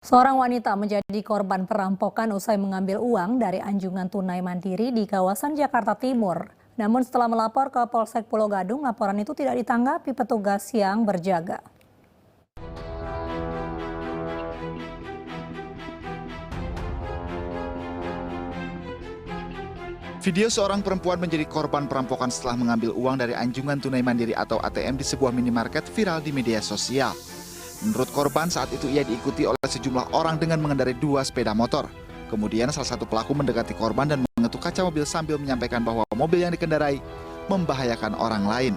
Seorang wanita menjadi korban perampokan usai mengambil uang dari anjungan tunai mandiri di kawasan Jakarta Timur. Namun setelah melapor ke Polsek Pulau Gadung, laporan itu tidak ditanggapi petugas yang berjaga. Video seorang perempuan menjadi korban perampokan setelah mengambil uang dari anjungan tunai mandiri atau ATM di sebuah minimarket viral di media sosial. Menurut korban, saat itu ia diikuti oleh sejumlah orang dengan mengendarai 2 sepeda motor. Kemudian salah satu pelaku mendekati korban dan mengetuk kaca mobil sambil menyampaikan bahwa mobil yang dikendarai membahayakan orang lain.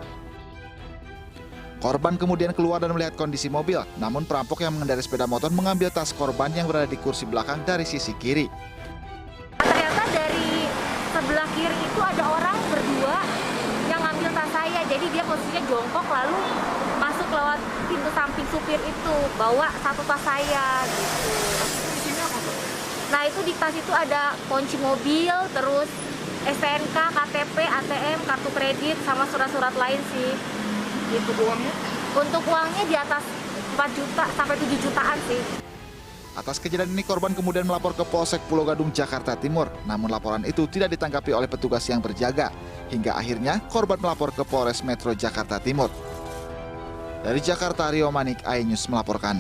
Korban kemudian keluar dan melihat kondisi mobil, namun perampok yang mengendarai sepeda motor mengambil tas korban yang berada di kursi belakang dari sisi kiri. Ternyata dari sebelah kiri itu ada orang berdua yang ngambil tas saya, jadi dia posisinya jongkok lalu masuk lewat pintu samping supir itu, bawa satu tas saya gitu. Nah itu di tas itu ada kunci mobil, terus STNK, KTP, ATM, kartu kredit, sama surat-surat lain sih. Gitu. Untuk uangnya di atas 4 juta sampai 7 jutaan sih. Atas kejadian ini korban kemudian melapor ke Polsek Pulau Gadung, Jakarta Timur. Namun laporan itu tidak ditanggapi oleh petugas yang berjaga. Hingga akhirnya korban melapor ke Polres Metro Jakarta Timur. Dari Jakarta, Rio Manik, iNews melaporkan.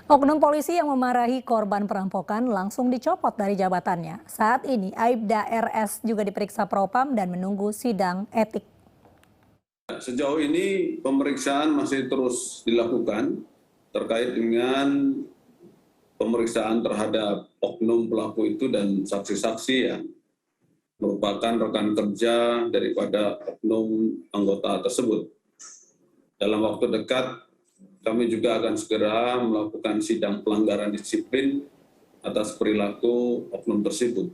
Oknum polisi yang memarahi korban perampokan langsung dicopot dari jabatannya. Saat ini Aibda RS juga diperiksa Propam dan menunggu sidang etik. Sejauh ini pemeriksaan masih terus dilakukan terkait dengan pemeriksaan terhadap oknum pelaku itu dan saksi-saksi yang merupakan rekan kerja daripada oknum anggota tersebut. Dalam waktu dekat kami juga akan segera melakukan sidang pelanggaran disiplin atas perilaku oknum tersebut.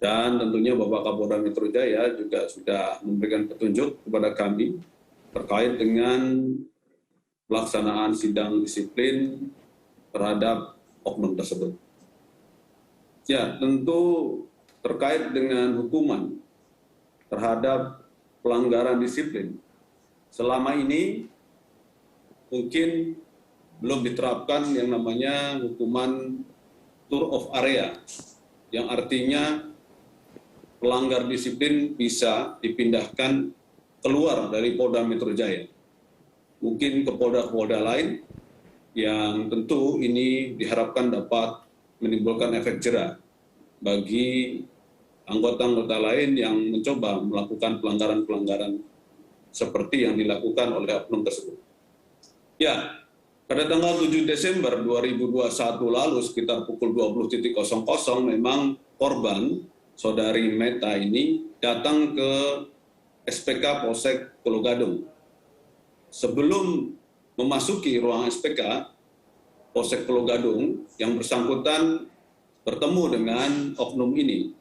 Dan tentunya Bapak Kapolda Metro Jaya juga sudah memberikan petunjuk kepada kami terkait dengan pelaksanaan sidang disiplin terhadap oknum tersebut. Ya, tentu terkait dengan hukuman terhadap pelanggaran disiplin. Selama ini mungkin belum diterapkan yang namanya hukuman tour of area, yang artinya pelanggar disiplin bisa dipindahkan keluar dari Polda Metro Jaya. Mungkin ke polda-polda lain yang tentu ini diharapkan dapat menimbulkan efek jera bagi anggota-anggota lain yang mencoba melakukan pelanggaran-pelanggaran seperti yang dilakukan oleh oknum tersebut. Ya, pada tanggal 7 Desember 2021 lalu sekitar pukul 20.00 memang korban, saudari Meta ini datang ke SPK Polsek Pulau Gadung. Sebelum memasuki ruang SPK Polsek Pulau Gadung, yang bersangkutan bertemu dengan oknum ini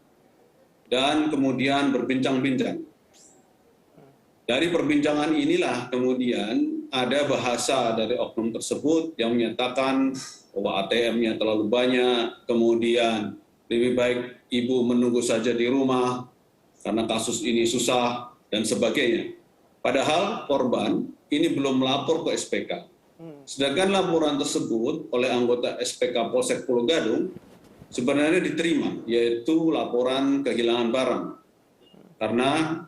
dan kemudian berbincang-bincang. Dari perbincangan inilah kemudian ada bahasa dari oknum tersebut yang menyatakan bahwa ATM-nya terlalu banyak, kemudian lebih baik ibu menunggu saja di rumah karena kasus ini susah dan sebagainya. Padahal korban ini belum melapor ke SPK. Sedangkan laporan tersebut oleh anggota SPK Polsek Pulau Gadung sebenarnya diterima, yaitu laporan kehilangan barang. Karena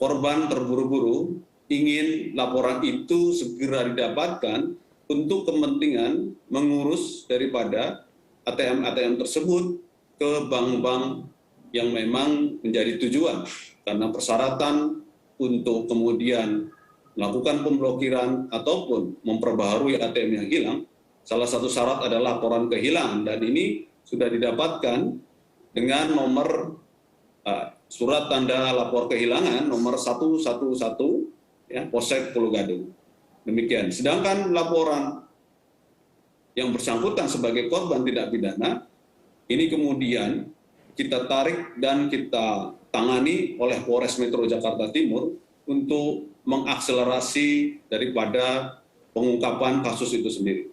korban terburu-buru ingin laporan itu segera didapatkan untuk kepentingan mengurus daripada ATM-ATM tersebut ke bank-bank yang memang menjadi tujuan. Karena persyaratan untuk kemudian melakukan pemblokiran ataupun memperbaharui ATM yang hilang, salah satu syarat adalah laporan kehilangan, dan ini sudah didapatkan dengan nomor surat tanda lapor kehilangan nomor 111 ya, Polsek Pulau Gadung. Demikian. Sedangkan laporan yang bersangkutan sebagai korban tindak pidana ini kemudian kita tarik dan kita tangani oleh Polres Metro Jakarta Timur untuk mengakselerasi daripada pengungkapan kasus itu sendiri.